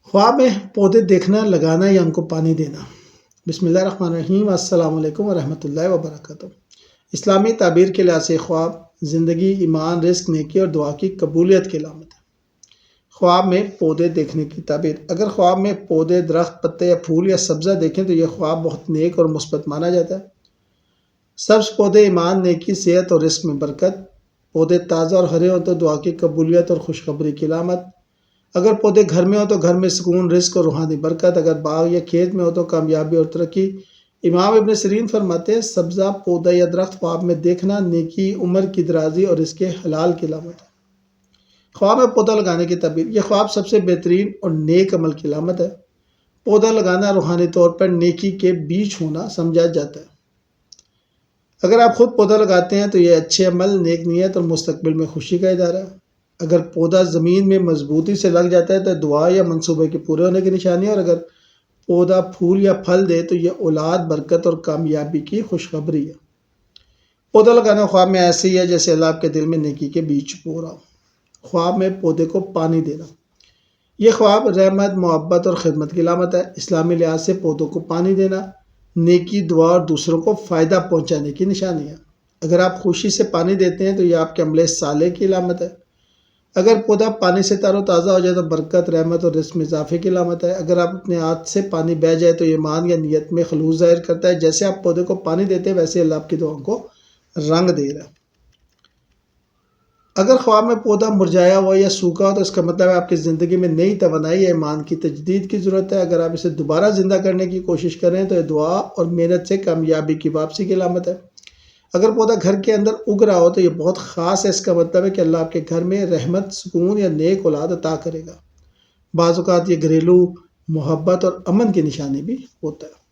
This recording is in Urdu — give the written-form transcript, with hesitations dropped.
خواب میں پودے دیکھنا، لگانا یا ان کو پانی دینا۔ بسم اللہ الرحمن الرحیم۔ السلام علیکم ورحمۃ اللہ وبرکاتہ۔ اسلامی تعبیر کے لحاظ سے خواب زندگی، ایمان، رزق، نیکی اور دعا کی قبولیت کی علامت ہے۔ خواب میں پودے دیکھنے کی تعبیر۔ اگر خواب میں پودے، درخت، پتے یا پھول یا سبزہ دیکھیں تو یہ خواب بہت نیک اور مثبت مانا جاتا ہے۔ سبز پودے ایمان، نیکی، صحت اور رزق میں برکت۔ پودے تازہ اور ہرے ہوں تو دعا کی قبولیت اور خوشخبری کی علامت۔ اگر پودے گھر میں ہو تو گھر میں سکون، رزق اور روحانی برکت۔ اگر باغ یا کھیت میں ہو تو کامیابی اور ترقی۔ امام ابن سیرین فرماتے ہیں سبزہ، پودا یا درخت خواب میں دیکھنا نیکی، عمر کی درازی اور رزق حلال کی علامت ہے۔ خواب میں پودا لگانے کی تعبیر۔ یہ خواب سب سے بہترین اور نیک عمل کی علامت ہے۔ پودا لگانا روحانی طور پر نیکی کے بیج ہونا سمجھا جاتا ہے۔ اگر آپ خود پودا لگاتے ہیں تو یہ اچھے عمل، نیک نیت اور مستقبل میں خوشی کا ادارہ ہے۔ اگر پودا زمین میں مضبوطی سے لگ جاتا ہے تو دعا یا منصوبے کے پورے ہونے کی نشانی ہے، اور اگر پودا پھول یا پھل دے تو یہ اولاد، برکت اور کامیابی کی خوشخبری ہے۔ پودا لگانا خواب میں ایسے ہی ہے جیسے اللہ آپ کے دل میں نیکی کے بیج بو رہا ہو۔ خواب میں پودے کو پانی دینا۔ یہ خواب رحمت، محبت اور خدمت کی علامت ہے۔ اسلامی لحاظ سے پودوں کو پانی دینا نیکی، دعا اور دوسروں کو فائدہ پہنچانے کی نشانی ہے۔ اگر آپ خوشی سے پانی دیتے ہیں تو یہ آپ کے عمل صالح کی علامت ہے۔ اگر پودا پانی سے تر و تازہ ہو جائے تو برکت، رحمت اور رزق میں اضافے کی علامت ہے۔ اگر آپ اپنے ہاتھ سے پانی بہہ جائے تو یہ ایمان یا نیت میں خلوص ظاہر کرتا ہے۔ جیسے آپ پودے کو پانی دیتے ہیں ویسے اللہ آپ کی دعاؤں کو رنگ دے رہا ہے۔ اگر خواب میں پودا مرجھایا ہوا یا سوکھا ہو تو اس کا مطلب ہے آپ کی زندگی میں نئی توانائی یا ایمان کی تجدید کی ضرورت ہے۔ اگر آپ اسے دوبارہ زندہ کرنے کی کوشش کریں تو یہ دعا اور محنت سے کامیابی کی واپسی کی علامت ہے۔ اگر پودا گھر کے اندر اگ رہا ہو تو یہ بہت خاص ہے۔ اس کا مطلب ہے کہ اللہ آپ کے گھر میں رحمت، سکون یا نیک اولاد عطا کرے گا۔ بعض اوقات یہ گھریلو محبت اور امن کی نشانی بھی ہوتا ہے۔